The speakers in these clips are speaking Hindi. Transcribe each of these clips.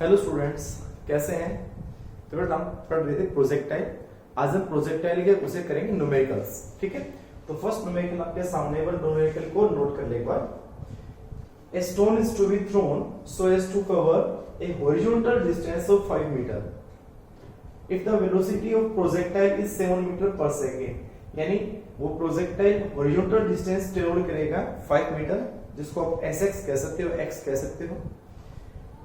हेलो स्टूडेंट्स, कैसे हैं? तो बेटा हम पढ़ रहे थे प्रोजेक्टाइल। आज हम प्रोजेक्टाइल के उसे करेंगे न्यूमेरिकल्स। ठीक है, तो फर्स्ट न्यूमेरिकल आपके सामने पर न्यूमेरिकल को नोट कर ले एक बार। A stone is to be thrown so as to cover a horizontal distance of 5 meter if the velocity of projectile is 7 meter per second। यानी वो प्रोजेक्टाइल हॉरिजॉन्टल डिस्टेंस ट्रेवल करेगा 5 मीटर, जिसको आप sx कह सकते हो, x कह सकते हो,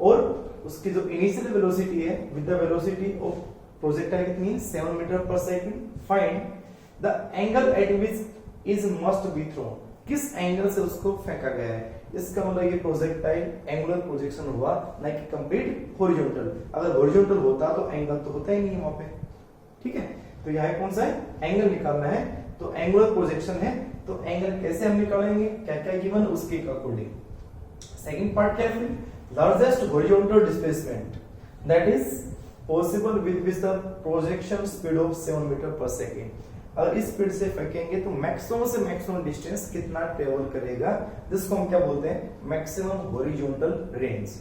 और उसकी जो इनिशियल वेलोसिटी है with the velocity of projectile कितनी है 7 metre per second. Find the angle eight which is must be thrown. किस एंगल से उसको फेंका गया है, इसका मतलब ये प्रोजेक्टाइल एंगुलर प्रोजेक्शन हुआ, ना कि कंप्लीट हॉरिजॉन्टल। अगर हॉरिजॉन्टल होता तो एंगल तो होता ही नहीं है वहां पे। ठीक है, तो यहाँ कौन सा है, एंगल निकालना है, तो एंगुलर प्रोजेक्शन है, तो एंगल कैसे हम निकालेंगे, क्या क्या गिवन उसके अकॉर्डिंग। सेकंड पार्ट क्या है, largest horizontal displacement that is possible with the projection speed of 7 meter per second। अगर इस स्पीड से फेंकेंगे तो मैक्सिमम से मैक्सिमम डिस्टेंस कितना ट्रेवल करेगा, जिसको हम क्या बोलते हैं, मैक्सिमम हॉरिजॉन्टल रेंज।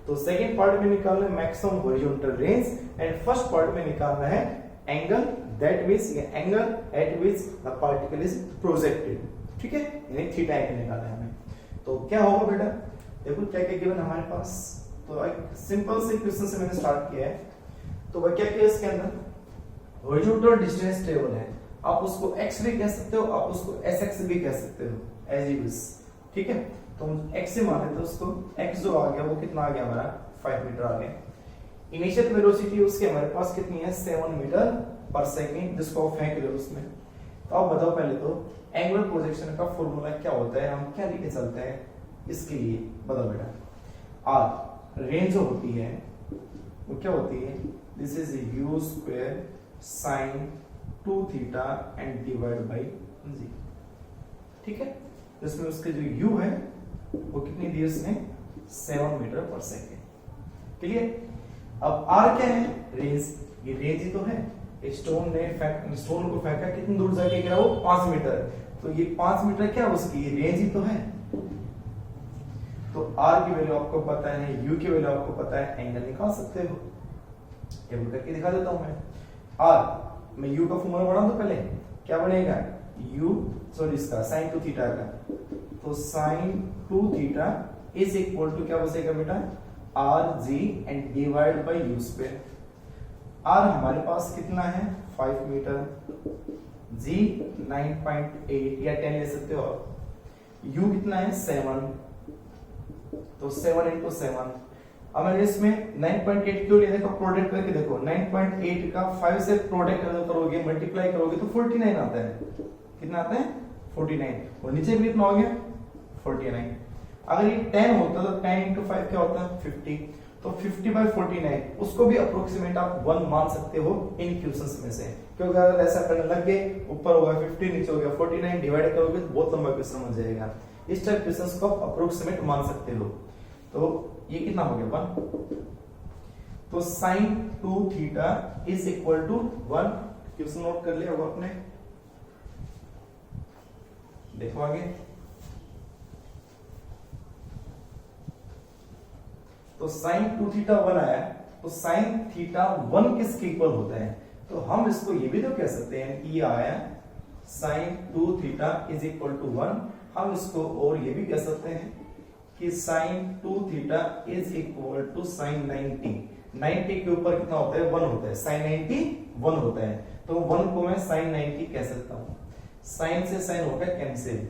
तो सेकंड पार्ट में निकालना है maximum horizontal range, and first part में निकालना है angle that which angle eight which the particle is projected. ठीक है, यानी थीटा एंगल निकालना है हमें। तो क्या होगा बेटा, देखो क्या क्या गिवन हमारे पास। तो एक सिंपल से क्वेश्चन से मैंने स्टार्ट किया है। तो वह क्या किया, इसके अंदर हॉरिजॉन्टल डिस्टेंस ट्रेवल है, आप उसको x भी कह सकते हो, आप उसको sx भी कह सकते हो, एज यू विश। ठीक है, तो हम x से माने तो उसको x जो आ गया वो कितना आ गया हमारा 5 मीटर आ गया। इनिशियल वेलोसिटी उसकी हमारे पास कितनी है 7 मीटर पर सेकंड, जिसको आप फेंक रहे हो उसमें। तो आप बताओ पहले तो एंगुलर प्रोजेक्शन का फॉर्मूला क्या होता है, हम क्या लेके चलते हैं इसके लिए, बताओ बेटा। आर रेंज जो होती है वो क्या होती है, this is u square sine 2 theta and divide by g. ठीक है, इसमें उसके जो u है वो कितनी दी उसने 7 मीटर पर सेकेंड। क्लियर। अब r क्या है, रेंज, ये रेंज ही तो है। स्टोन को फेंका कितनी दूर जाके गिरा, वो 5 मीटर, तो ये 5 मीटर क्या उसकी रेंज ही तो है। तो r की वैल्यू आपको पता है, u की वैल्यू आपको पता है, एंगल निकाल सकते हो। ये करके दिखा देता हूं मैं। r मैं u का फॉर्मूला बना दूं पहले, क्या बनेगा u सॉरी इसका sin 2 थीटा का, तो sin 2 theta is equal to क्या बचेगा बेटा r g and divide by u square. r हमारे पास कितना है 5 मीटर, g 9.8 या 10 ले सकते हो, u कितना है 7, तो 7 into 7। अब मैं इसमें 9.8 क्यों ले, देखो प्रोडक्ट करके देखो, 9.8 का 5 से प्रोडक्ट करोगे, मल्टीप्लाई करोगे तो 49 आता है। कितना आता है 49, और नीचे भी कितना हो गया 49। अगर ये 10 होता तो 10 into 5 क्या होता है 50, तो 50/49 उसको भी अप्रोक्सीमेट आप 1 मान सकते हो इन क्वेश्चंस में से, क्योंकि अगर ऐसा करने लग गए, ऊपर होगा 50 नीचे हो गया 49, डिवाइड करोगे तो बहुत लंबा क्वेश्चन हो जाएगा। इस टाइप क्वेश्चंस को आप अप्रोक्सीमेट मान सकते हो। तो ये कितना हो गया 1, तो sin 2 theta is equal to 1। Question note कर लिया होगा आपने, देखो आगे। तो sin 2 थीटा 1 आया, तो sin थीटा 1 किसके इक्वल होता है, तो हम इसको ये भी तो कह सकते हैं कि ये आया sin 2 theta is equal to 1। हम इसको और ये भी कह सकते हैं कि sin 2 theta is equal to sin 90। 90 के ऊपर कितना होता है 1 होता है, sin 90 1 होता है, तो 1 को मैं sin 90 कह सकता हूं। sin से sin हो गया कैंसिल,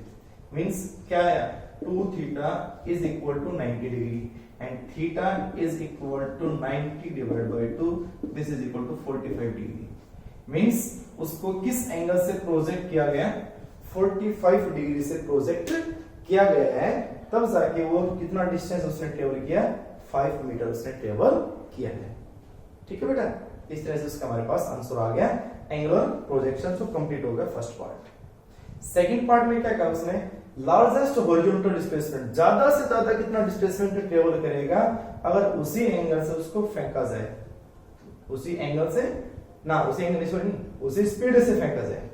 मींस क्या आया 2 theta is equal to 90 degree, and theta is equal to 90 divide by 2, this is equal to 45 degree. Means उसको किस एंगल से प्रोजेक्ट किया गया, 45 डिग्री से प्रोजेक्ट किया गया है, तब जाके वो कितना डिस्टेंस उसने ट्रेवल किया 5 मीटर उसने ट्रेवल किया है। ठीक है बेटा, इस तरह से उसका हमारे पास आंसर आ गया, एंगुलर प्रोजेक्शन तो कंप्लीट हो गया फर्स्ट पार्ट। सेकंड पार्ट में क्या कहा उसने, लार्जेस्ट हॉरिजॉन्टल डिस्प्लेसमेंट, ज्यादा से ज्यादा कितना डिस्प्लेसमेंट ट्रेवल करेगा अगर उसी एंगल से उसको फेंका जाए, उसी एंगल से ना, उसी एंगल नहीं, उसी स्पीड से फेंका जाए।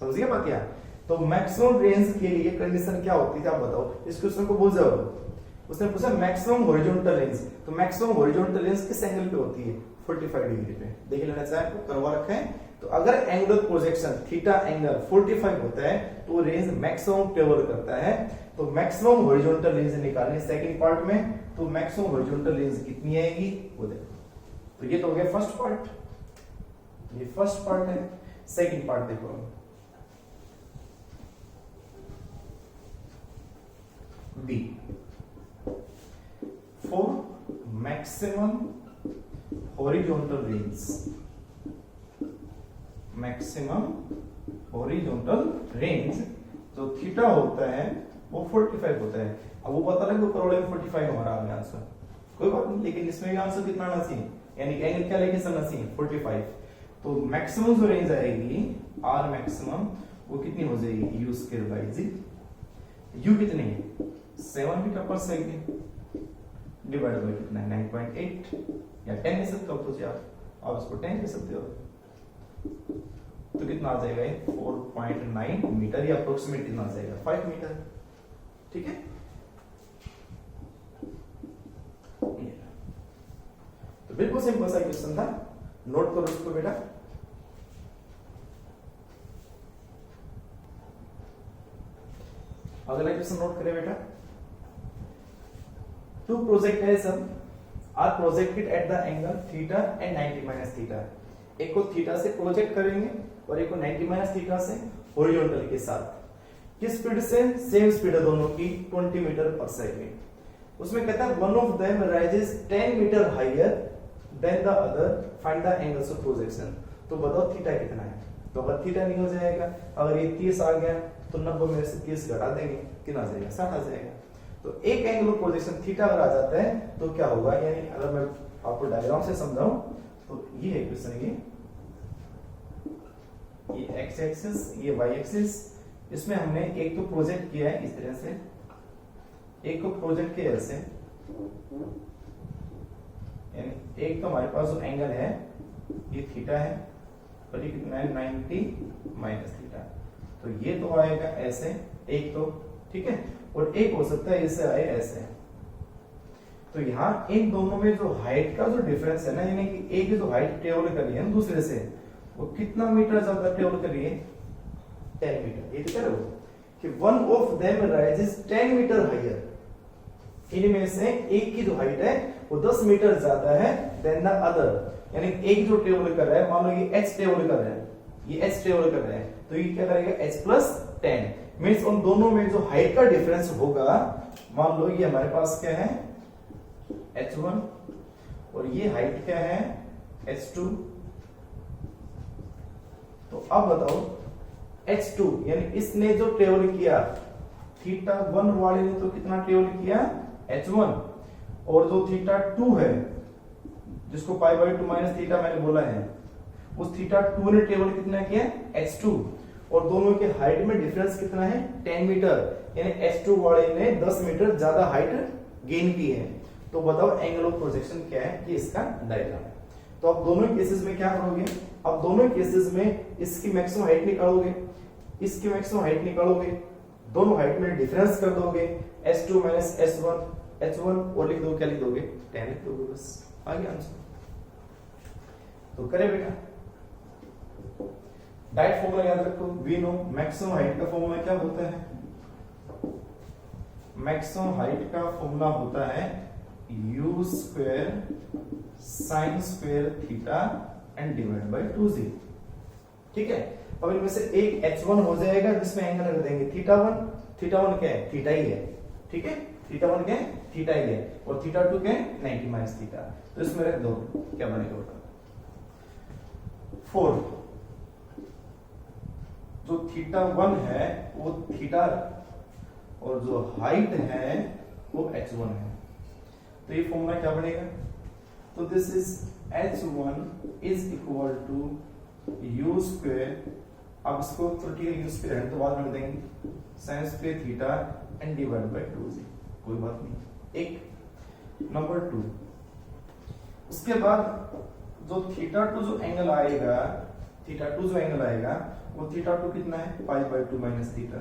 समझ गया बात क्या। तो मैक्सिमम रेंज के लिए कंडीशन क्या होती थी आप बताओ, इस क्वेश्चन को भूल जाओ। उसने पूछा मैक्सिमम हॉरिजॉन्टल रेंज, तो मैक्सिमम हॉरिजॉन्टल रेंज किस एंगल पे होती है? 45 डिग्री पे। देख लेना चाहिए आपको, करवा रखा है। तो अगर एंगुलर प्रोजेक्शन थीटा एंगल 45 होता है तो रेंज मैक्सिमम ट्रेवल करता है। तो मैक्सिमम हॉरिजॉन्टल रेंज निकालनी सेकंड पार्ट में, तो मैक्सिमम हॉरिजॉन्टल रेंज कितनी आएगी वो देखो। तो ये तो हो गया फर्स्ट पार्ट, ये फर्स्ट पार्ट है। सेकंड पार्ट देखो, B for maximum horizontal range, maximum horizontal range जो थीटा होता है वो 45 होता है। अब वो पता लगे करोड़ में 45 हमारा आ गया आंसर, कोई बात नहीं, लेकिन इसमें भी आंसर कितना आना चाहिए, यानी एंगल क्या लेके चलना चाहिए 45। तो मैक्सिमम जो रेंज आएगी आर मैक्सिमम वो कितनी हो जाएगी U square by G. U कितनी है 7 metre per second divide by कितना है 9.8 या 10 ले सकते हो तो आप उसको 10 ले सकते हो, तो कितना आ जाएगा 4.9 मीटर या अप्रोक्सीमेट कितना आ जाएगा 5 मीटर। ठीक है, तो बिल्कुल सिंपल सा क्वेश्चन था, नोट करो उसको बेटा। अगला क्वेश्चन नोट करें बेटा। Two projectiles are projected at the angle theta and 90 minus theta. एक को थीटा से प्रोजेक्ट करेंगे और एक को 90 माइनस थीटा से हॉरिजॉन्टल के साथ। किस स्पीड से? सेम स्पीड है दोनों की 20 मीटर पर सेकंड। उसमें कहता है one of them rises 10 metre higher than the other, find the angles of projection. तो बताओ थीटा कितना है? तो अगर थीटा निकल जाएगा, अगर ये 30 आ गया तो 90 में से 30 घटा देंगे, कितना आ जाएगा 60 आ जाएगा। तो एक एंगल ऑफ प्रोजेक्शन थीटा अगर आ जाता है तो क्या होगा, यानी अगर मैं आपको डायग्राम से समझाऊं तो ये है क्वेश्चन, ये एक्स एक्सिस ये वाई एक्सिस, इसमें हमने एक तो प्रोजेक्ट किया है इस तरह से, एक को प्रोजेक्ट किया ऐसे, यानी एक तो हमारे पास जो एंगल है ये थीटा है और ये कितना है 90 माइनस थीटा, तो ये तो आएगा ऐसे एक तो, ठीक है, और एक हो सकता है इससे आए ऐसे। तो यहाँ इन दोनों में जो हाइट का जो डिफरेंस है ना, यानी कि एक जो हाइट ट्रेवल करी है दूसरे से वो कितना मीटर ज्यादा ट्रेवल करी है 10 मीटर। ये तो कह रहे हो कि one of them rises 10 metre higher, इनमें से एक की जो हाइट है वो 10 मीटर ज्यादा है देन द अदर, यानी एक जो ट्रेवल कर रहा है, मान लो ये h ट्रेवल कर रहा है, ये h ट्रेवल कर रहा है, तो ये क्या करेगा h प्लस 10 मींस उन दोनों में जो हाइट का डिफरेंस होगा, मान लो ये हमारे पास क्या है h1 और ये हाइट क्या है h2। तो अब बताओ h2 यानी इसने जो ट्रेवल किया थीटा 1 वाले ने तो कितना ट्रेवल किया h1, और जो थीटा 2 है जिसको पाई बाई 2 माइनस थीटा मैंने बोला है, उस थीटा 2 ने ट्रेवल कितना किया h2, और दोनों के हाइट में डिफरेंस कितना है 10 मीटर, यानी h2 वाले ने 10 मीटर ज्यादा हाइट गेन की है। तो बताओ एंगल ऑफ प्रोजेक्शन क्या है, ये इसका डायग्राम है। तो आप दोनों केसेस में क्या करोगे, अब दोनों केसेस में इसकी मैक्सिमम हाइट निकालोगे, इसकी मैक्सिमम हाइट निकालोगे, दोनों हाइट में डिफरेंस कर दोगे h2 माइनस h1 और लिख दो, क्या लिख दोगे 10 लिख दोगे, बस आ गया आंसर। तो करें बेटा, डाइट फॉर्मूला याद रखो, वी नो मैक्सिमम हाइट का फॉर्मूला क्या होता है, मैक्सिमम हाइट का फॉर्मूला होता है u square sine square theta and divide by 2z। ठीक है, अब इनमें से एक h1 हो जाएगा जिसमें एंगल रख देंगे थीटा 1 क्या है थीटा ही है, ठीक है, थीटा 1 क्या है थीटा ही है, और थीटा 2 क्या है 90 माइनस थीटा, तो इसमें रख दो, क्या बनेगा 4, जो थीटा 1 है वो थीटा और जो हाइट है वो h1 है, तो ये फॉर्मूला क्या बनेगा, तो this is h1 is equal to u square, अब इसको वर्टिकल u स्क्वायर है तो बाद में देंगे sin square theta and divide by 2z, कोई बात नहीं। एक नंबर 2, उसके बाद जो थीटा 2 जो एंगल आएगा, थीटा 2 जो एंगल आएगा वो थीटा 2 कितना है पाई बाय 2 माइनस थीटा,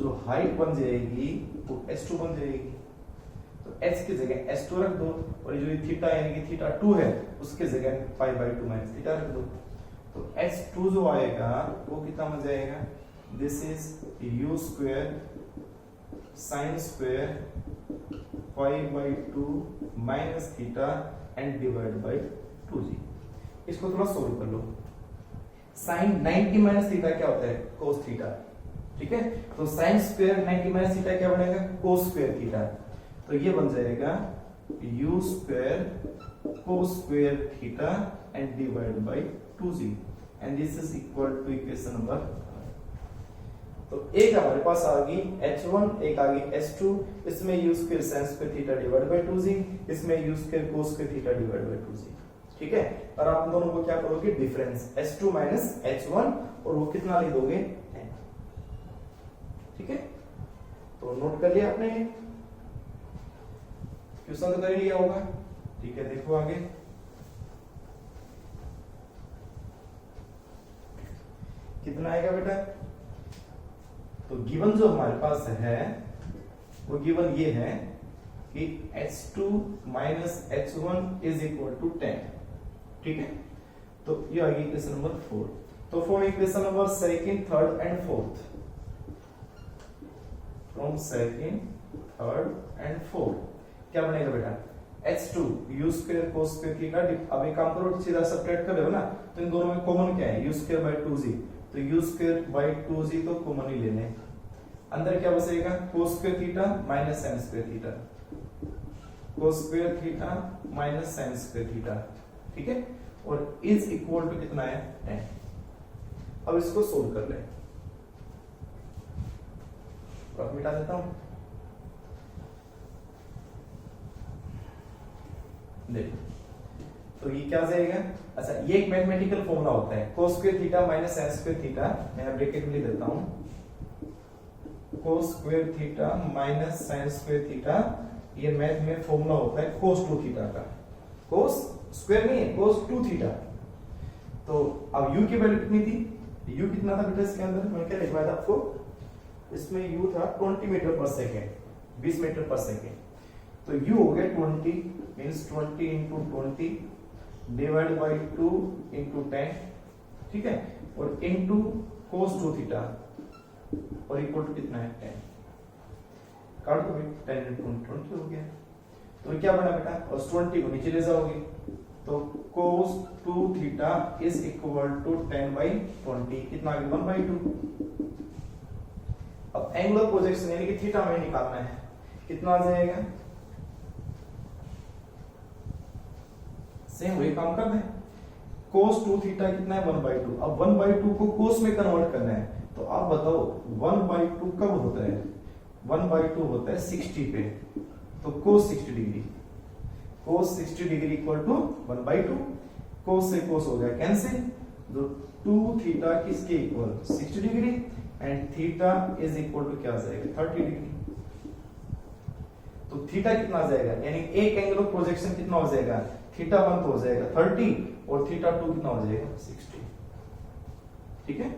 जो हाइट बन जाएगी वो h2 बन जाएगी। तो h की जगह h2 रख दो और जो थीटा यानी कि थीटा 2 है उसके जगह पाई बाई 2 माइनस थीटा रख दो। तो h2 जो आएगा वो कितना बन जाएगा, this is u square sine square pi by 2 minus theta and divide by 2g। इसको थोड़ा सोल्व कर लो। साइन 90 माइनस थीटा क्या होता है, कोस थीटा, ठीक है। तो साइन स्क्वायर 90 माइनस थीटा क्या बनेगा, कोस स्क्वायर थीटा। तो ये बन जाएगा u square cos square theta and divide by 2g and this is equal to equation number. तो एक हमारे पास आ गई h1, एक आ गई h2, इसमें u square sine square theta divide by 2g, इसमें u square cos square theta divide by 2g, ठीक है। और आप दोनों को क्या करोगे, डिफरेंस h2 माइनस h1 और वो कितना लिख दोगे 10, ठीक है। तो नोट कर लिया आपने, क्वेश्चन तो कर लिया होगा, ठीक है। देखो आगे कितना आएगा बेटा। तो गिवन जो हमारे पास है वो गिवन ये है कि h2 minus h1 is equal to 10, ठीक है। तो ये आ गई इक्वेशन नंबर 4। तो from equation number second, third and fourth, from second, third and fourth क्या बनेगा बेटा, h2 u square cos square theta. अब एक काम करो, सीधा सब्ट्रैक्ट कर रहे हो ना, तो इन दोनों में कॉमन क्या है, u स्क्वायर बाय 2g। तो u स्क्वायर बाय 2g तो कॉमन ही लेने, अंदर क्या बचेगा, cos square theta minus sin square theta, cos square theta minus sin square theta, ठीक है। और इज इक्वल टू कितना है 10। अब इसको सोल्व कर ले, तो मिटा देता हूं, देखो तो ये क्या जाएगा। अच्छा, ये एक मैथमेटिकल फॉर्मूला होता है, cos square theta minus sin square theta, मैं ब्रैकेट में लिख देता हूं, cos square theta minus sin square theta. ये मैथ में फॉर्मूला होता है cos 2 थीटा का, cos स्क्वायर नहीं है, cos 2 थीटा। तो अब u की वैल्यू कितनी थी, u कितना था बेटा इसके अंदर, मैंने क्या लिखवाया था आपको, इसमें u था 20 मीटर पर सेकेंड, 20 मीटर पर सेकेंड। तो u हो गया 20 means 20 into 20 divide by 2 into 10, ठीक है। और into cos 2 थीटा और इक्वल टू कितना है 10, काट दो भाई, 10 into 20 हो गया। तो क्या बना बेटा, cos 20 को नीचे ले जाओगे तो cos 2 theta is equal to 10 by 20, कितना आ गया 1 by 2। अब एंगुलर प्रोजेक्शन यानी कि थीटा में निकालना है, कितना आ जाएगा, सेम वही काम कर दें, cos 2 थीटा कितना है 1 by 2। अब 1 by 2 को cos में कन्वर्ट करना है, तो आप बताओ 1 by 2 कब होता है, 1 by 2 होता है 60 पे, तो cos 60 डिग्री, cos 60 डिग्री इक्वल टू 1 by 2, cos से cos हो गया कैंसिल, तो 2 थीटा किसके equal 60 degree and theta is equal to क्या आ जाएगा 30 डिग्री। तो थीटा कितना आ जाएगा, यानी एक एंगल ऑफ प्रोजेक्शन कितना हो जाएगा, थीटा 1 तो हो जाएगा 30 और थीटा 2 कितना हो जाएगा 60, ठीक है।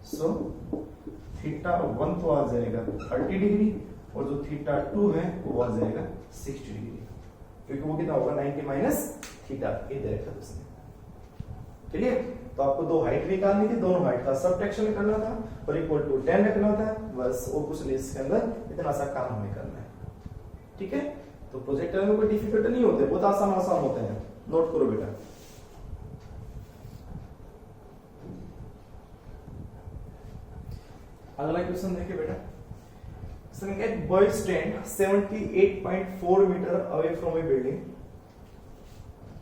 सो थीटा 1 तो आ जाएगा 30 डिग्री और जो थीटा 2 है वो आ जाएगा 60 डिग्री, क्योंकि वो कितना होगा 90 माइनस थीटा, ये दे रखा उसने, चलिए। तो आपको दो हाइट निकालनी थी, दोनों हाइट का सबट्रैक्शन करना था और इक्वल टू 10 रखना था, बस वो कुछ नहीं, इसके अंदर इतना सा काम हमें करना है, ठीक है। तो प्रोजेक्टर में कोई डिफिकल्ट नहीं होते, बहुत आसान आसान होते हैं, नोट करो बेटा। अगला क्वेश्चन देखिए बेटा, a bird stand 78.4 meter away from a building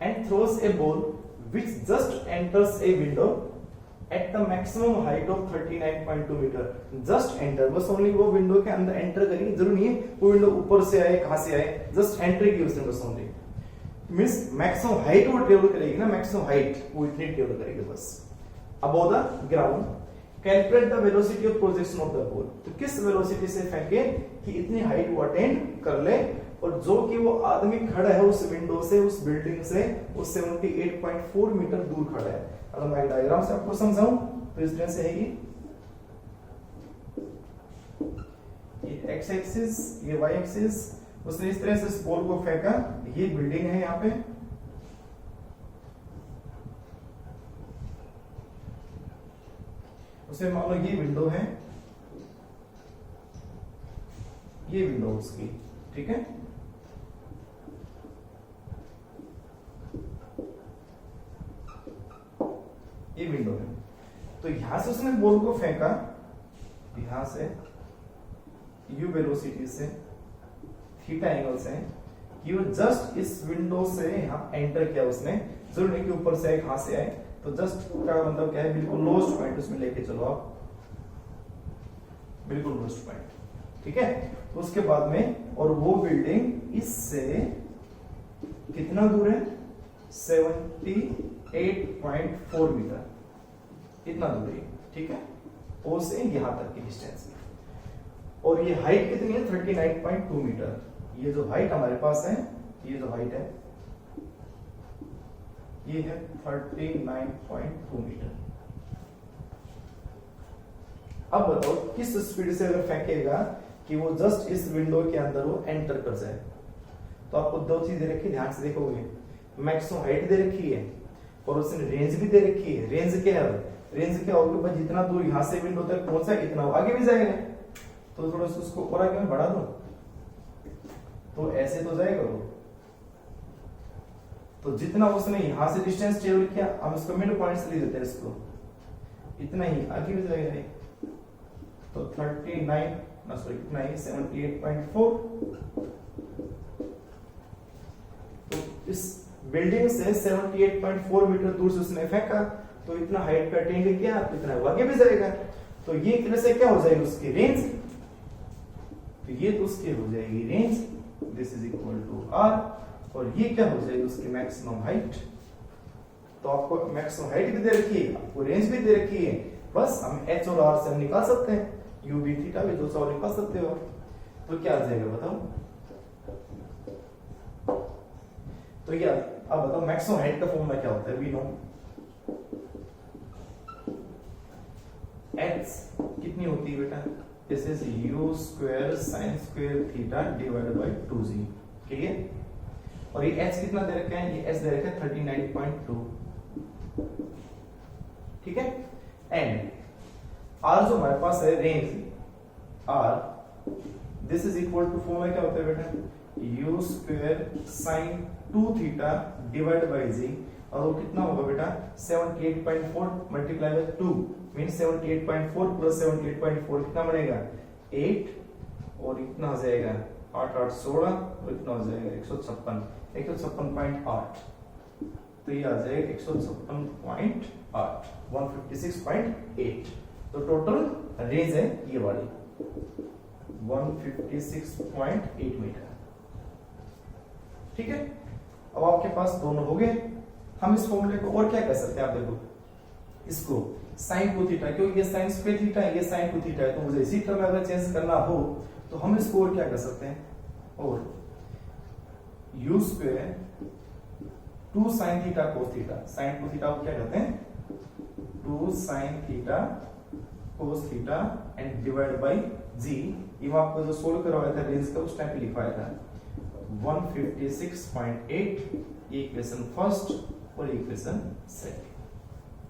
and throws a ball which just enters a window at the maximum height of 39.2 meter. Just enter, बस ओनली वो विंडो के अंदर एंटर करेगी, जरूरी नहीं है वो विंडो ऊपर से आए कहां से आए, जस्ट एंट्री की उसने बस ओनली, मींस मैक्सिमम हाइट वो ट्रेवल करेगी ना, मैक्सिमम हाइट वो इतनी ट्रेवल करेगी बस above the ground. Calculate the velocity of projection of the ball, तो किस वेलोसिटी से फेंके कि इतनी हाइट वो अटेंड कर ले, और जो कि वो आदमी खड़ा है उस विंडो से, उस बिल्डिंग से वो 78.4 मीटर दूर खड़ा है। अगर मैं डायग्राम से आपको समझाऊं तो इस तरह से है, ये एक्स एक्सिस, ये वाई एक्सिस। उसने इस तरह से इस बॉल को फेंका, ये बिल्डिंग है यहाँ पे, उसमें मान लो ये विंडो है, ये विंडो उसकी, ठीक है। ये विंडो है, तो यहां से उसने बॉल को फेंका, यहां से u वेलोसिटी से, थीटा एंगल से, कि वो जस्ट इस विंडो से यहां एंटर किया उसने, जरूर नहीं कि ऊपर से आए, कहां से आए, तो जस्ट का मतलब क्या है, बिल्कुल लोएस्ट पॉइंट उसमें लेके चलो आप, बिल्कुल लोएस्ट पॉइंट, ठीक है। तो उसके बाद में, और वो बिल्डिंग इससे कितना दूर है, 78.4 मीटर, इतना दूर है, ठीक है। ओ से यहां तक की डिस्टेंस है, और ये हाइट कितनी है, 39.2 मीटर। ये जो हाइट हमारे पास है, ये जो हाइट है, ये है 39.2 मीटर। अब बताओ किस स्पीड से अगर फेंकेगा कि वो जस्ट इस विंडो के अंदर वो एंटर कर जाए, तो आपको दो चीजें रखी, ध्यान से देखोगे, मैक्सिमम हाइट दे रखी है और उसने रेंज भी दे रखी है। रेंज क्या है, रेंज क्या होगी भाई, जितना दूर यहां से विंडो तक पहुंचा इतना आगे भी जाएगा, तो थोड़ा सा उसको और आगे में बढ़ा दो, तो ऐसे तो जाएगा वो। तो जितना उसने यहां से डिस्टेंस ट्रेवल किया, हम इसको मिड पॉइंट से ले देते हैं इसको, इतना ही आगे भी जाएगा, तो 78.4। तो इस बिल्डिंग से 78.4 मीटर दूर से उसने फेंका, तो इतना हाइट पे अटेंड किया, तो इतना आगे भी जाएगा, तो ये एक तरह से क्या हो जाएगी उसकी रेंज, तो ये तो उसकी हो जाएगी range, this is equal to R, और ये क्या हो जाएगी उसकी मैक्सिमम हाइट। तो आपको मैक्सिमम हाइट भी दे रखी है, आपको रेंज भी दे रखी है, बस हम एच और आर से हम निकाल सकते हैं, यू बी थीटा भी दो सौ निकाल सकते हो। तो क्या आ जाएगा बताओ, तो ये अब बताओ मैक्सिमम हाइट का फॉर्मूला क्या होता है, वी नो h कितनी होती है बेटा, this is u square sine square theta divided by 2g, ठीक है। और ये h कितना दे रखा है, ये h दे रखा है 39.2, ठीक है। एंड r जो हमारे पास है range r, this is equal to formula क्या होता है बेटा, u square sine 2 theta divide by g, और वो कितना होगा बेटा 78.4 मल्टीप्लाई बाय 2 मीन 78.4 प्लस 78.4 कितना बनेगा 8, और इतना हो जाएगा 8 8 16, और इतना हो जाएगा 156.8, तो ये आ जाएगा 156.8 156.8। तो टोटल रेंज है ये वाली 156.8 मीटर, ठीक है। अब आपके पास दोनों हो गए, हम इस फॉर्मूले को और क्या कर सकते हैं, आप देखो इसको sin 2 थीटा, क्योंकि ये sin स्क्वायर थीटा है, ये sin 2 थीटा है, तो मुझे इसी टर्म में अगर चेंज करना हो तो हम इसको और क्या कर सकते हैं, और u square 2 sin theta cos theta, sin 2 theta को क्या कहते हैं 2 sin theta cos theta and divide by g। ये मैं आपको जो सोल्व करवाया था रेंज का उस टाइम पे लिखवाया था 156.8, इक्वेशन फर्स्ट और इक्वेशन सेकंड,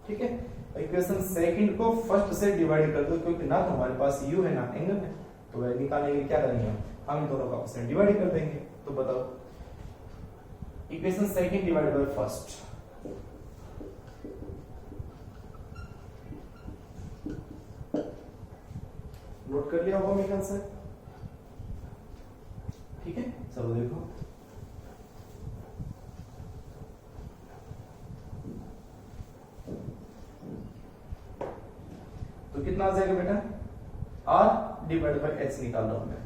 ठीक है। इक्वेशन सेकंड को फर्स्ट से डिवाइड कर दो, क्योंकि ना तो हमारे पास u है ना एंगल है, तो वह निकालने के लिए क्या करेंगे हम इन दोनों का आपस में डिवाइड कर देंगे। तो बताओ equation second divide by first, note कर लिया होगा मेरे ख्याल से, ठीक है। चलो देखो तो कितना आ जाएगा बेटा, r डिवाइड बाय h निकाल रहा हूं मैं,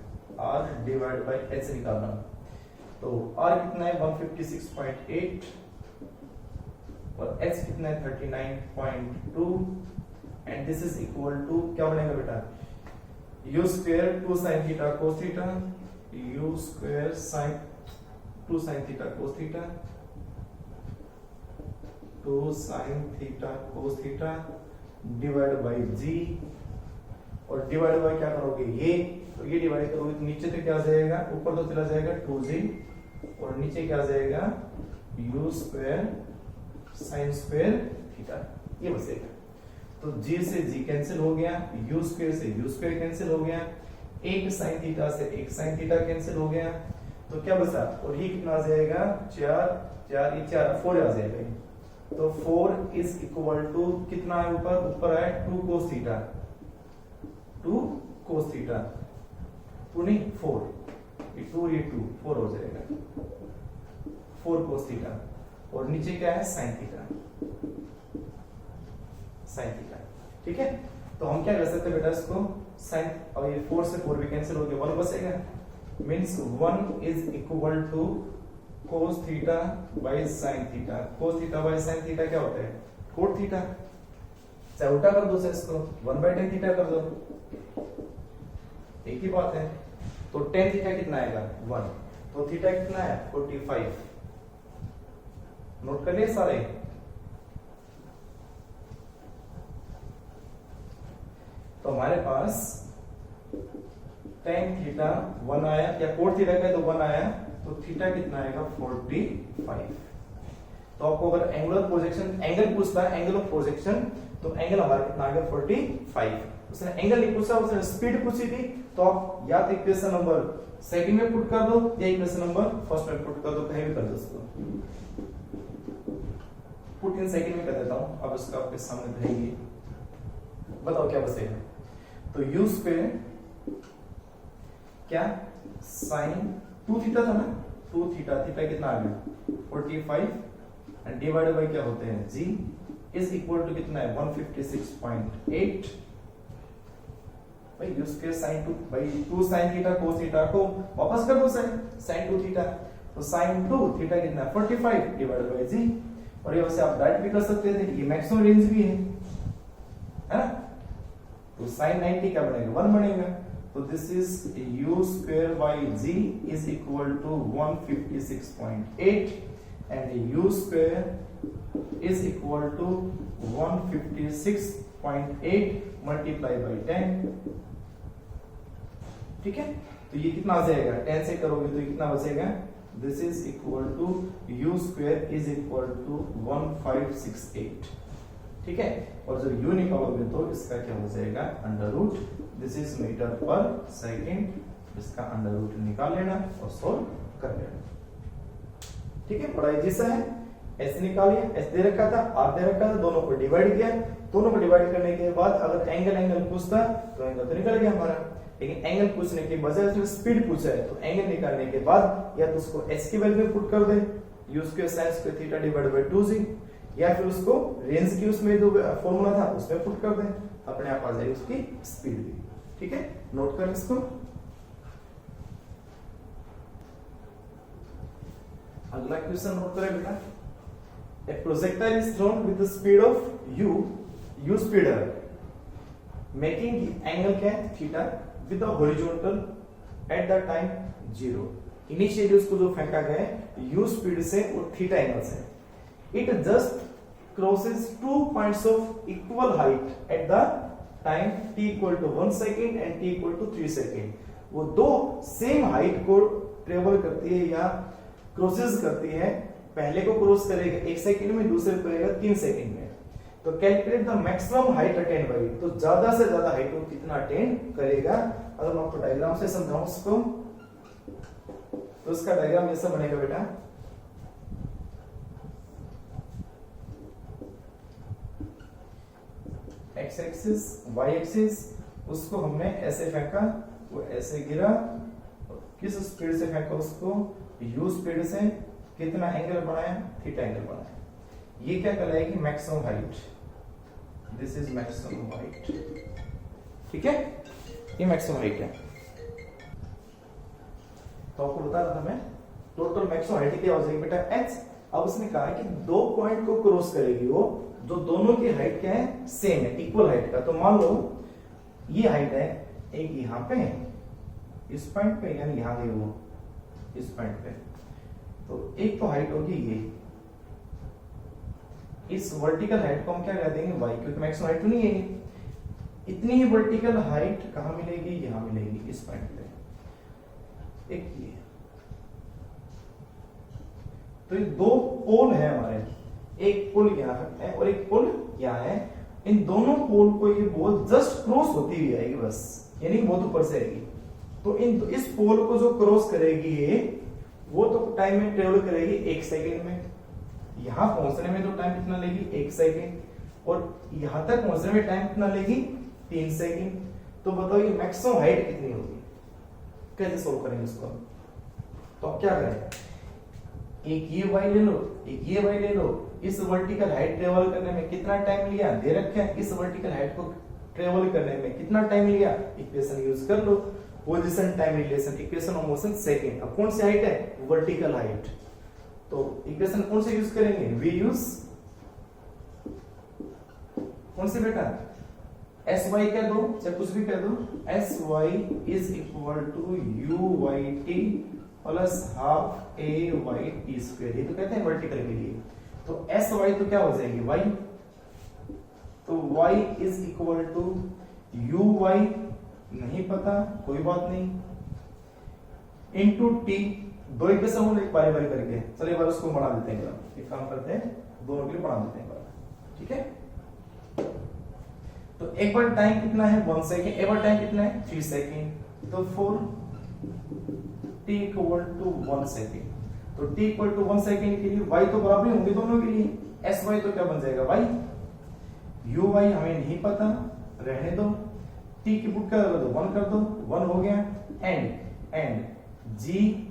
r डिवाइड बाय h निकाल रहा हूं, तो r कितना है 156.8 और h कितना है 39.2, and this is equal to क्या बनेगा बेटा u square 2 sin theta cos theta, u square sin 2 sin theta cos theta, 2 sin theta cos theta divide by g, और डिवाइड बाय क्या करोगे ये, तो ये डिवाइड करोगे तो नीचे तो क्या आ जाएगा, ऊपर तो चला जाएगा 2g और नीचे क्या आ जाएगा u square sine square theta, ये बचेगा। तो g से g कैंसिल हो गया, u स्क्वायर से u स्क्वायर कैंसिल हो गया, एक साइन थीटा से एक साइन थीटा कैंसिल हो गया, तो क्या बचा, और ये कितना आ जाएगा 4 आ जाएगा। तो 4 इज इक्वल टू कितना है, ऊपर है 2 cos थीटा, 2 cos थीटा, 2 नहीं 4, ये 2 ये 2 4 हो जाएगा, 4 cos थीटा, और नीचे क्या है sin थीटा, sin थीटा। ठीक है, तो हम क्या कर सकते हैं बेटा इसको sin, और ये 4 से 4 भी कैंसिल हो गया, 1 बचेगा, means 1 is equal to cos theta by sin theta. cos theta by sin theta क्या होता है, cot थीटा, चाहे उल्टा कर दो से इसको 1/tan थीटा कर दो, एक ही बात है। तो tan थीटा कितना आएगा 1, तो थीटा कितना है 45, नोट कर लिए सारे। तो हमारे पास tan थीटा 1 आया, या cot थीटा का तो 1 आया, तो थीटा कितना आएगा 45। तो आपको अगर एंगुलर प्रोजेक्शन एंगल पूछता है, एंगल ऑफ प्रोजेक्शन, तो एंगल हमारा कितना आ गया 45। उसने एंगल नहीं पूछा, उसने स्पीड पूछी थी, तो आप या तो इक्वेशन नंबर सेकंड में पुट कर दो या इक्वेशन नंबर फर्स्ट में पुट कर दो, कहीं भी कर दो इसको। पुट इन सेकंड में कर देता हूं, अब इसका आपके सामने रहेगी, बताओ क्या बचेगा। तो u स्क्वायर क्या sin 2 थीटा था ना, 2 थीटा, थीटा कितना आ गया 45 एंड डिवाइडेड बाय क्या होते हैं g इज इक्वल टू कितना है 156.8। भाई u स्क्वायर sin 2, भाई 2 sin थीटा cos थीटा को वापस कर दो sin 2 थीटा, तो sin 2 थीटा कितना है 45 डिवाइडेड बाय g, और ये वैसे आप डायरेक्ट भी कर सकते थे, ये मैक्सिमम रेंज भी है ना, तो sin 90 क्या बनेगा 1 बनेगा। तो this is u square by g is equal to 156.8 and u square is equal to 156.8 multiply by 10। ठीक है, तो ये कितना आ जाएगा, 10 से करोगे तो कितना बचेगा, this is equal to u square is equal to 1568। ठीक है, और जब u निकालोगे तो इसका क्या हो जाएगा under root, this is metre per second, इसका अंडर रूट निकाल लेना और सोल्व कर लेना। ठीक है, बड़ा इजी सा है, ऐसे निकालिए, ऐसे दे रखा था, r दे रखा था, दोनों को डिवाइड किया, दोनों को डिवाइड करने के बाद अगर एंगल पूछता तो एंगल तो निकल गया हमारा, लेकिन एंगल पूछने के बजाय उसने स्पीड पूछा है, तो एंगल निकालने के बाद या तो उसको s की वैल्यू पुट कर दे, u square sin square theta divided by 2g, या फिर उसको रेंज की उसमें जो फॉर्मूला था उसमें पुट कर दें, अपने आप आ जाएगी उसकी स्पीड भी। ठीक है, नोट कर इसको। अगला क्वेश्चन नोट करें बेटा, ए projectile is throne with the speed of u speed है, मेकिंग एंगल क्या है theta with the horizontal at the time 0। Initially उसको जो फेंका गया है u स्पीड से और थीटा एंगल से, it just crosses 2 points of equal height at the time t equal to 1 second and t equal to 3 second। वो दो सेम हाइट को ट्रेवल करती है या क्रॉसेस करती है, पहले को क्रॉस करेगा 1 सेकंड में, दूसरे को करेगा 3 सेकंड में। तो calculate the maximum height attained by, तो ज्यादा से ज्यादा हाइट को कितना अटेंड करेगा। अगर मैं आपको डायग्राम से समझाऊं इसको, तो इसका डायग्राम ऐसा बनेगा बेटा, एक्स एक्सिस वाई एक्सिस, उसको हमने ऐसे फेंका, वो ऐसे गिरा, किस स्पीड से फेंका उसको, u स्पीड से, कितना एंगल बनाया थीटा एंगल बनाया, ये क्या कहलाएगी maximum height, this is maximum height. ठीक है, ये मैक्सिमम हाइट है। तो आपको बता रहा था मैं, टोटल मैक्सिमम हाइट क्या हो जाएगी बेटा h। अब उसने कहा कि दो पॉइंट को क्रॉस करेगी वो, जो दोनों की हाइट क्या है सेम है, इक्वल हाइट का। तो मान लो ये हाइट है, एक यहाँ पे इस पॉइंट पे, यानी यहाँ गई वो इस पॉइंट पे, तो एक तो हाइट होगी ये, इस वर्टिकल हाइट को हम क्या कह देंगे y, क्योंकि मैक्सिमम हाइट तो नहीं है, इतनी ही वर्टिकल हाइट कहां मिलेगी, यहां मिलेगी इस पॉइंट पे। एक ये तो ये दो पोल है हमारे, एक पोल यहां है और एक पोल यहां है। इन दोनों पोल को ये बॉल जस्ट क्रॉस होती हुई आएगी बस, यानी बहुत ऊपर से आएगी। तो इस पोल को जो क्रॉस करेगी ये, वो तो टाइम में ट्रेवल करेगी 1 सेकेंड में। यहां पहुंचने में तो टाइम कितना लेगी, 1 सेकेंड, और यहां तक पहुंचने में टाइम कितना लेगी, 3 सेकेंड। तो बताओ ये मैक्सिमम हाइट कितनी होगी, कैसे सोल्व करेंगे इसको। तो अब क्या करें, एक ये y ले लो, एक ये y ले लो। इस वर्टिकल हाइट ट्रेवल करने में कितना टाइम लिया, दे रखे हैं। इस वर्टिकल हाइट को ट्रेवल करने में कितना टाइम लिया, इक्वेशन यूज कर लो, position time relation, equation of motion second. अब कौन सी हाइट है, वर्टिकल हाइट। तो इक्वेशन कौन से यूज करेंगे, वी यूज कौन से बेटा, एस वाई कह दो चाहे कुछ भी कह दो, S Y is equal to U Y T plus half A Y T square. ये तो कहते हैं वर्टिकल के लिए। तो एस वाई तो क्या हो जाएगी, वाई। तो Y is equal to U Y, नहीं पता कोई बात नहीं, इनटू टी। दो इक्वेशन हो एक बारी बारी करके, चलिए एक बार उसको बढ़ा देते हैं। एक काम करते हैं, दोनों के लिए बढ़ा देते हैं बार, ठीक है। तो एक बार टाइम कितना है, 1 सेकेंड, एक बार टाइम कितना है, 3 सेकेंड। तो 4 t इक्वल टू 1 सेकेंड। तो t इक्वल टू 1 सेकेंड के लिए y तो बराबर होंगे दोनों के लिए। एस वाई तो क्या बन जाएगा, y। यू वाई हमें नहीं पता, रहने दो। t की पुट कर दो, 1 कर दो, 1 हो गया। एंड g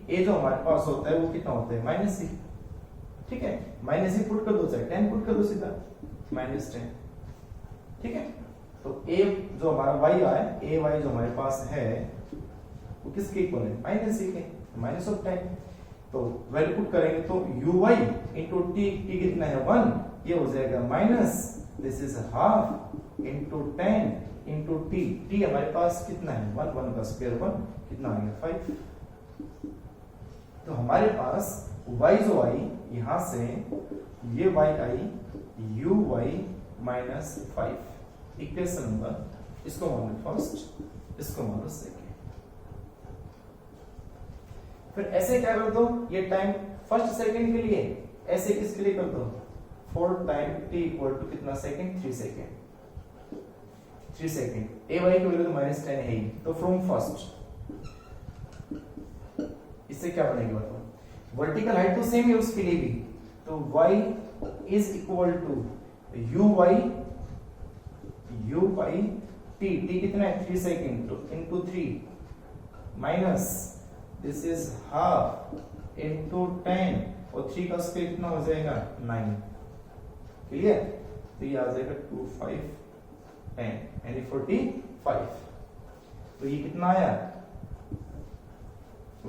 a जो हमारे पास होता है वो कितना होता है, -c, ठीक है। -c पुट कर दो, चाहे 10 पुट कर दो सीधा, -10, ठीक है। तो a जो हमारा y आया, a y जो हमारे पास है वो किसके इक्वल है, -c के, -10। तो वैल्यू पुट करेंगे तो uy इंटू t, t कितना है 1, ये हो जाएगा minus, this is half into 10 into t, t हमारे पास कितना है 1, 1 का स्क्वायर 1 कितना आ गया 5। तो हमारे पास y जो आई यहां से, ये y आई uy -5। इक्वेशन नंबर, इसको मान लो फर्स्ट, इसको मान लो सेकेंड। फिर ऐसे क्या कर दो, ये टाइम फर्स्ट सेकंड के लिए, ऐसे किसके लिए कर दो, 4 टाइम t इक्वल टू कितना सेकंड, 3 सेकंड, 3 सेकंड। ए वाई की वैल्यू तो -10 है ही। तो फ्रॉम फर्स्ट, इससे क्या बनेगा बताओ, वर्टिकल हाइट तो सेम है उसके लिए भी। तो y is equal to u by t कितना है 3 सेकंड, तो into 3 minus this is half into 10 और 3 का स्क्वायर कितना हो जाएगा 9, क्लियर। तो ये आ जाएगा 2 5 10 यानी 45। तो ये कितना आया,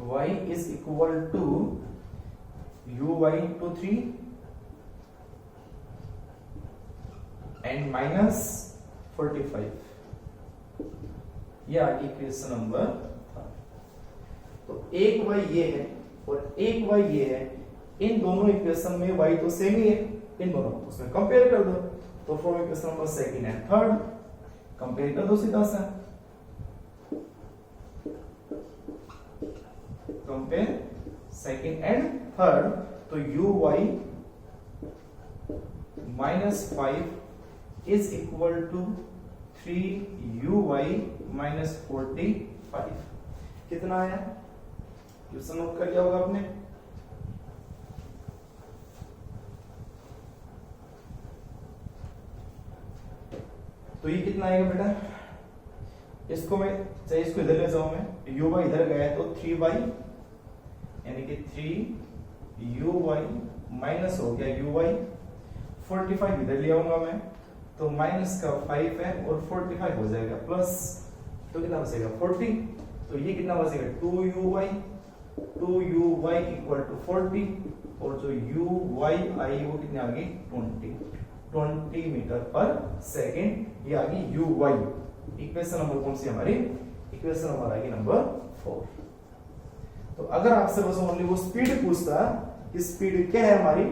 y is equal to uy into 3 and minus 45। ये आ गई इक्वेशन नंबर। तो एक y ये है और एक y ये है, इन दोनों इक्वेशन में y तो सेम ही है, इन दोनों को उसमें कंपेयर कर दो। तो from equation number second and third compare कर दो सीधा सा, कंपेयर सेकंड एंड थर्ड। तो uy -5 is equal to 3uy -45। कितना आया, क्वेश्चन नोट कर लिया होगा आपने। तो ये कितना आएगा बेटा, इसको मैं चाहे इसको इधर ले जाऊं मैं, u y इधर गया तो 3y यानी कि 3uy माइनस हो गया uy, 45 इधर ले आऊंगा मैं तो माइनस का 5 है और 45 हो जाएगा प्लस, तो कितना बचेगा 40। तो ये कितना बचेगा 2uy इक्वल टू 40 और जो uy आई वो कितनी आ गई 20 मीटर पर सेकेंड। ये आ गई uy। इक्वेशन नंबर कौन सी हमारी, इक्वेशन नंबर आएगी नंबर 4। तो अगर आपसे बस ओनली वो स्पीड पूछता कि स्पीड क्या है हमारी,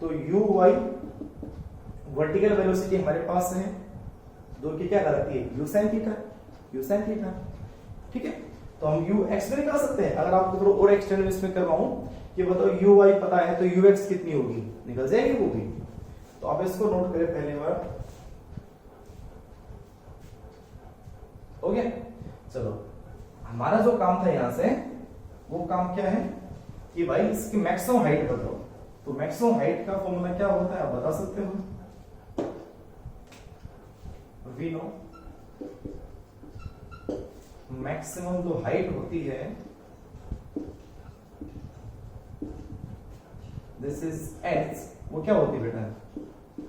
तो uy वर्टिकल वेलोसिटी हमारे पास है 2 की क्या कहलाती है, u sin थीटा, ठीक है। तो हम u x में निकाल सकते हैं। अगर आपको थोड़ा और एक्सटेंड इसमें करवाऊं कि बताओ u y पता है तो u x कितनी होगी, निकल जाएगी वो भी। तो आप इसको नोट करें पहले बार, हो गया। चलो हमारा जो काम था यहां से, वो काम क्या है कि भाई इसकी मैक्सिमम हाइट बताओ। तो मैक्सिमम हाइट का फॉर्मूला क्या होता है आप बता सकते हो, वी नो मैक्सिमम जो हाइट होती है दिस इज h, वो क्या होती है बेटा,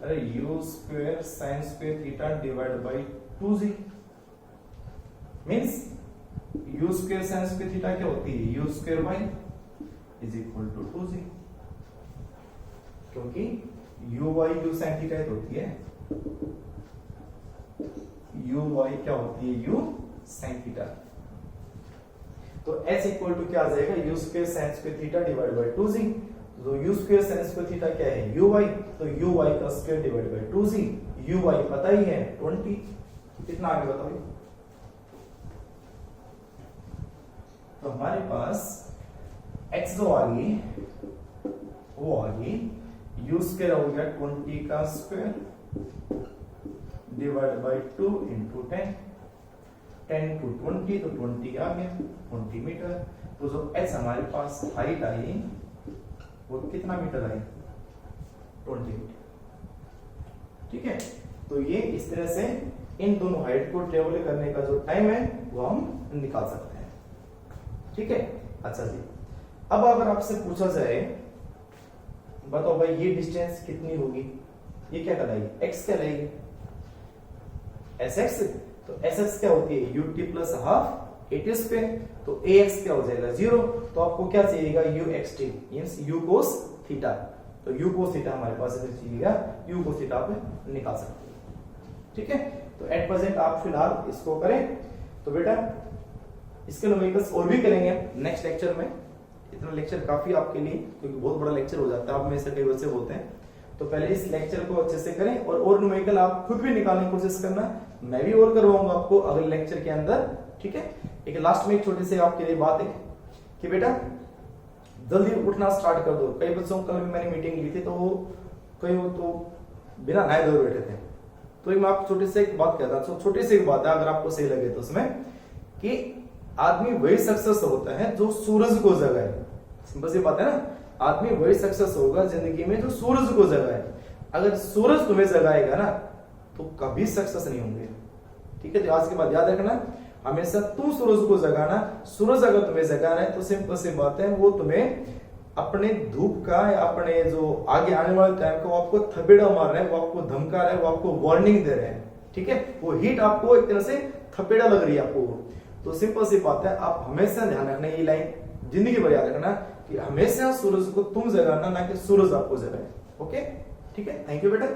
अरे u square sine square theta divide by 2z, means u square sine square theta क्या होती है, u square y is equal to 2z, क्योंकि u y u sine theta तो होती है, u y क्या होती है, u साइन थीटा। तो h इक्वल टू क्या आ जाएगा, u square sine square theta divide by 2z। तो u square sine square theta क्या है, uy, तो uy का square divide by 2z, uy पता ही है 20। कितना आगे बताओ, तो हमारे पास x जो आ गई वो आ गई u स्क्वायर हो गया 20 का square divide by 2 into 10, 10 to 20 तो 20 आ गया 20 मीटर। तो जो h हमारे पास हाइट आई वो कितना मीटर आई, 20 मीटर, ठीक है। तो ये इस तरह से इन दोनों हाइट को ट्रेवल करने का जो टाइम है वो हम निकाल सकते हैं, ठीक है। अच्छा जी, अब अगर आपसे पूछा जाए बताओ भाई ये डिस्टेंस कितनी होगी, ये क्या कहलाएगी, x कहलाएगी, sx। तो sx क्या होती है, ut plus half at square, तो ax क्या हो जाएगा 0। तो आपको क्या चाहिएगा, uxt means u cos theta. तो u cos थीटा हमारे पास चाहिएगा, u cos थीटा आप निकाल सकते हैं, ठीक है। तो एट प्रेजेंट आप फिलहाल इसको करें। तो बेटा इसके न्यूमेरिकल्स और भी करेंगे नेक्स्ट लेक्चर में। इतना लेक्चर काफी आपके लिए, क्योंकि बहुत बड़ा लेक्चर हो जाता है, आप में से कई बच्चे होते हैं। तो पहले इस लेक्चर को अच्छे से करें और न्यूमेरिकल आप खुद भी निकालने की कोशिश करना, मैं भी और करवाऊंगा आपको अगले लेक्चर के अंदर, ठीक है। एक लास्ट में एक छोटी सी आपके लिए बात है कि बेटा जल्दी उठना स्टार्ट कर दो। कई बच्चों कल भी मैंने मीटिंग ली थी तो वो कई तो बिना नहाए धोए बैठे थे। तो मैं आपको छोटी सी एक बात कहता हूँ, छोटी सी एक बात है अगर आपको सही लगे तो उसमें, कि आदमी वही सक्सेस होता है जो सूरज को जगाए। सिंपल सी बात है ना, आदमी वही सक्सेस होगा जिंदगी में जो सूरज को जगाए। अगर सूरज तुम्हें जगाएगा ना तो कभी सक्सेस नहीं होंगे, ठीक है। तो आज के बाद याद रखना, हमेशा तुम सूरज को जगाना। सूरज अगर तुम्हें जगाना है तो सिंपल सी बात है, वो तुम्हें अपने धूप का या अपने जो आगे आने वाले टाइम को आपको थपेड़ा मार रहा है, वो आपको धमका रहा है, वो आपको वार्निंग दे रहे हैं, ठीक है। वो हीट आपको एक तरह से थपेड़ा लग रही है आपको। तो सिंपल सी बात है, आप हमेशा ध्यान रखना, ये लाइन जिंदगी भर याद रखना कि हमेशा सूरज को तुम जगाना, ना कि सूरज आपको जगाए। ओके, ठीक है। थैंक यू बेटा।